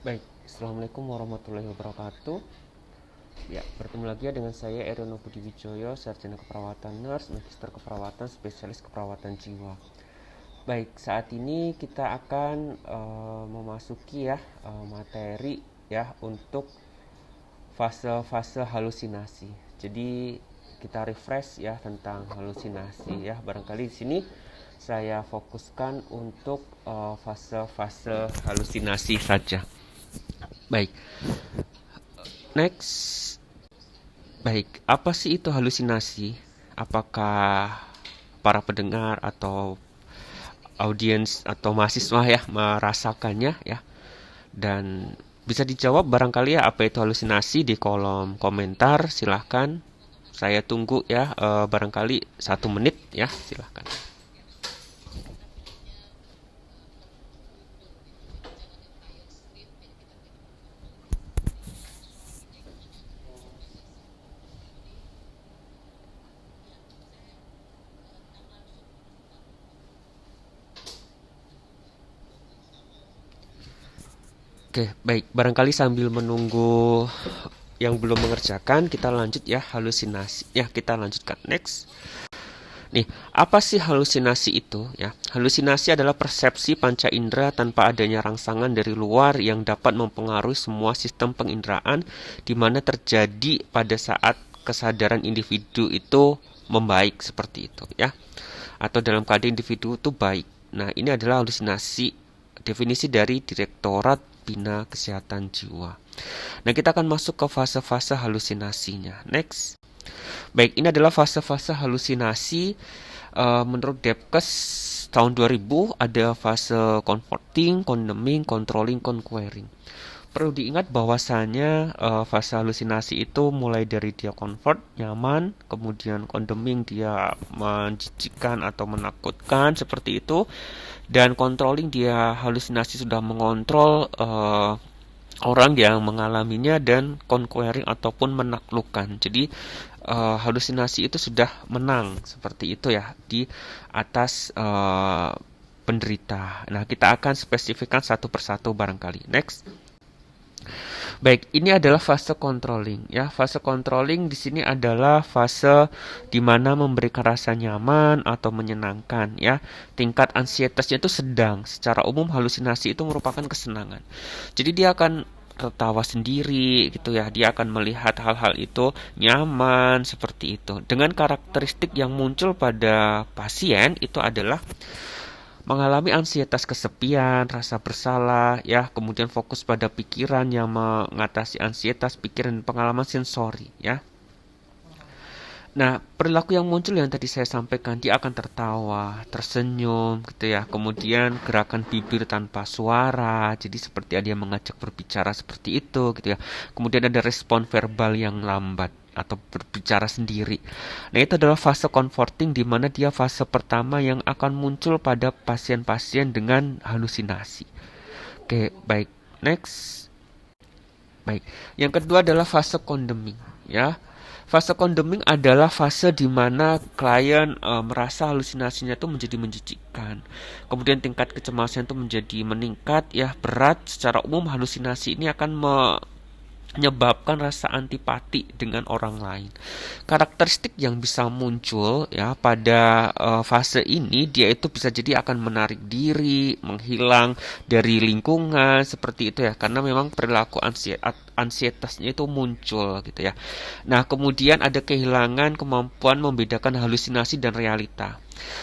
Baik, Assalamualaikum warahmatullahi wabarakatuh. Ya, bertemu lagi ya dengan saya Eriono Budi Wijoyo, Sarjana Keperawatan Nurse, Magister Keperawatan, Spesialis Keperawatan Jiwa. Baik, saat ini kita akan memasuki materi ya untuk fase-fase halusinasi. Jadi kita refresh ya tentang halusinasi ya. Barangkali di sini saya fokuskan untuk fase-fase halusinasi saja. Baik, next. Baik, apa sih itu halusinasi? Apakah para pendengar atau audiens atau mahasiswa ya merasakannya ya? Dan bisa dijawab barangkali ya apa itu halusinasi di kolom komentar, silahkan. Saya tunggu ya, barangkali 1 menit ya, silahkan. Oke, baik. Barangkali sambil menunggu yang belum mengerjakan, kita lanjut ya halusinasi. Ya, kita lanjutkan. Next. Nih, apa sih halusinasi itu? Ya, halusinasi adalah persepsi panca indera tanpa adanya rangsangan dari luar yang dapat mempengaruhi semua sistem penginderaan, di mana terjadi pada saat kesadaran individu itu membaik seperti itu, ya, atau dalam keadaan individu itu baik. Nah, ini adalah halusinasi, definisi dari Direktorat Bina Kesehatan Jiwa. Nah, kita akan masuk ke fase-fase halusinasinya. Next. Baik, ini adalah fase-fase halusinasi. Menurut Debkes tahun 2000 ada fase comforting, condemning, controlling, conquering. Perlu diingat bahwasanya fase halusinasi itu mulai dari dia comfort, nyaman, kemudian condemning dia menjijikkan atau menakutkan seperti itu, dan controlling dia halusinasi sudah mengontrol orang yang mengalaminya, dan conquering ataupun menaklukkan. Jadi halusinasi itu sudah menang seperti itu ya di atas penderita. Nah, kita akan spesifikkan satu persatu barangkali. Next. Baik, ini adalah fase controlling ya. Fase controlling di sini adalah fase di mana memberikan rasa nyaman atau menyenangkan ya. Tingkat ansietasnya itu sedang. Secara umum halusinasi itu merupakan kesenangan. Jadi dia akan tertawa sendiri gitu ya. Dia akan melihat hal-hal itu nyaman seperti itu. Dengan karakteristik yang muncul pada pasien itu adalah mengalami ansietas kesepian, rasa bersalah, ya, kemudian fokus pada pikiran yang mengatasi ansietas, pikiran dan pengalaman sensori, ya. Nah, perilaku yang muncul yang tadi saya sampaikan, dia akan tertawa, tersenyum, gitu ya. Kemudian gerakan bibir tanpa suara, jadi seperti dia mengajak berbicara seperti itu, gitu ya. Kemudian ada respon verbal yang lambat atau berbicara sendiri. Nah, itu adalah fase comforting, di mana dia fase pertama yang akan muncul pada pasien-pasien dengan halusinasi. Oke, baik. Next. Baik. Yang kedua adalah fase condemning, ya. Fase condemning adalah fase di mana klien merasa halusinasinya itu menjadi menjijikkan. Kemudian tingkat kecemasan itu menjadi meningkat ya, berat. Secara umum halusinasi ini akan menyebabkan rasa antipati dengan orang lain. Karakteristik yang bisa muncul ya pada fase ini, dia itu bisa jadi akan menarik diri, menghilang dari lingkungan seperti itu ya, karena memang perilaku ansietasnya itu muncul gitu ya. Nah, kemudian ada kehilangan kemampuan membedakan halusinasi dan realita.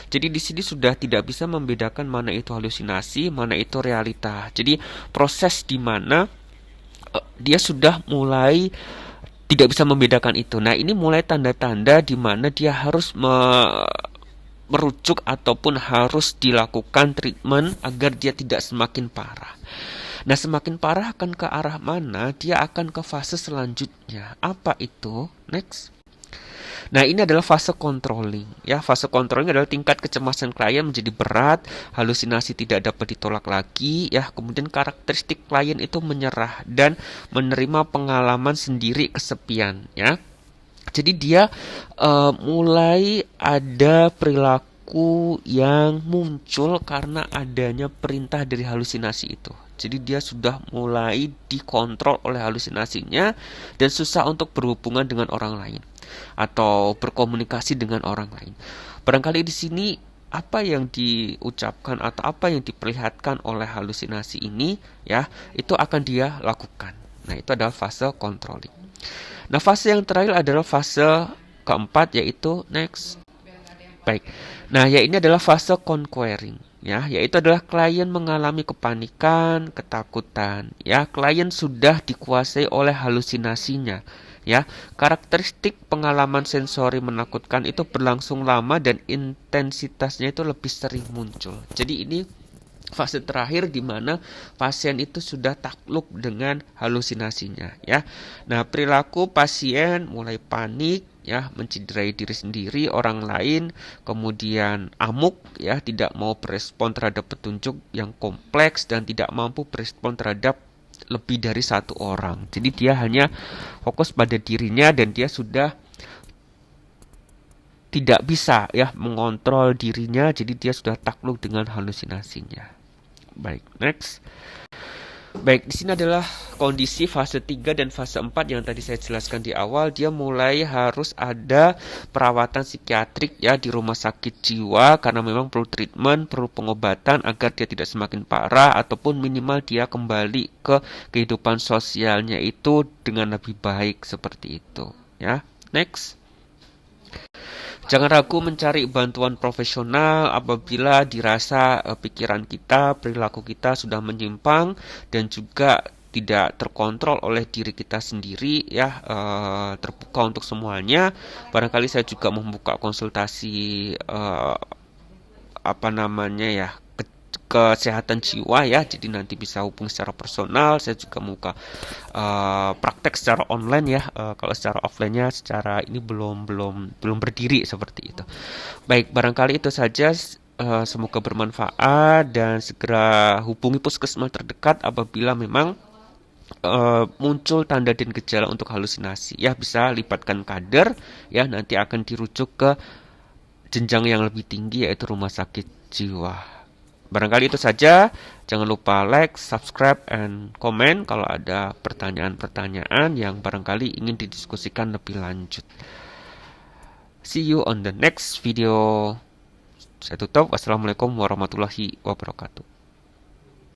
Jadi di sini sudah tidak bisa membedakan mana itu halusinasi, mana itu realita. Jadi proses di mana dia sudah mulai tidak bisa membedakan itu. Nah, ini mulai tanda-tanda di mana dia harus merujuk ataupun harus dilakukan treatment agar dia tidak semakin parah. Nah, semakin parah akan ke arah mana? Dia akan ke fase selanjutnya. Apa itu? Next. Nah, ini adalah fase controlling. Ya, fase controlling adalah tingkat kecemasan klien menjadi berat, halusinasi tidak dapat ditolak lagi, ya. Kemudian karakteristik klien itu menyerah dan menerima pengalaman sendiri kesepian, ya. Jadi dia mulai ada perilaku yang muncul karena adanya perintah dari halusinasi itu. Jadi dia sudah mulai dikontrol oleh halusinasinya dan susah untuk berhubungan dengan orang lain atau berkomunikasi dengan orang lain. Barangkali di sini apa yang diucapkan atau apa yang diperlihatkan oleh halusinasi ini ya, itu akan dia lakukan. Nah, itu adalah fase controlling. Nah, fase yang terakhir adalah fase keempat, yaitu next. Baik. Nah, ya ini adalah fase conquering ya, yaitu adalah klien mengalami kepanikan, ketakutan ya. Klien sudah dikuasai oleh halusinasinya ya. Karakteristik pengalaman sensori menakutkan itu berlangsung lama dan intensitasnya itu lebih sering muncul. Jadi ini fase terakhir di mana pasien itu sudah takluk dengan halusinasinya ya. Nah, perilaku pasien mulai panik ya, mencederai diri sendiri, orang lain, kemudian amuk ya, tidak mau berespon terhadap petunjuk yang kompleks dan tidak mampu berespon terhadap lebih dari satu orang. Jadi dia hanya fokus pada dirinya dan dia sudah tidak bisa ya mengontrol dirinya, jadi dia sudah takluk dengan halusinasinya. Baik, next. Baik, di sini adalah kondisi fase 3 dan fase 4 yang tadi saya jelaskan di awal. Dia mulai harus ada perawatan psikiatrik ya di rumah sakit jiwa karena memang perlu treatment, perlu pengobatan agar dia tidak semakin parah ataupun minimal dia kembali ke kehidupan sosialnya itu dengan lebih baik seperti itu ya. Next. Jangan ragu mencari bantuan profesional apabila dirasa pikiran kita, perilaku kita sudah menyimpang dan juga tidak terkontrol oleh diri kita sendiri ya, terbuka untuk semuanya. Barangkali saya juga membuka konsultasi apa namanya ya, kesehatan jiwa ya, jadi nanti bisa hubungi secara personal. Saya juga membuka praktek secara online ya, kalau secara offline-nya secara ini belum berdiri seperti itu. Baik, barangkali itu saja. Semoga bermanfaat dan segera hubungi puskesmas terdekat apabila memang muncul tanda dan gejala untuk halusinasi ya. Bisa libatkan kader ya, nanti akan dirujuk ke jenjang yang lebih tinggi yaitu rumah sakit jiwa. Barangkali itu saja. Jangan lupa like, subscribe, and komen kalau ada pertanyaan-pertanyaan yang barangkali ingin didiskusikan lebih lanjut. See you on the next video. Saya tutup. Wassalamualaikum warahmatullahi wabarakatuh.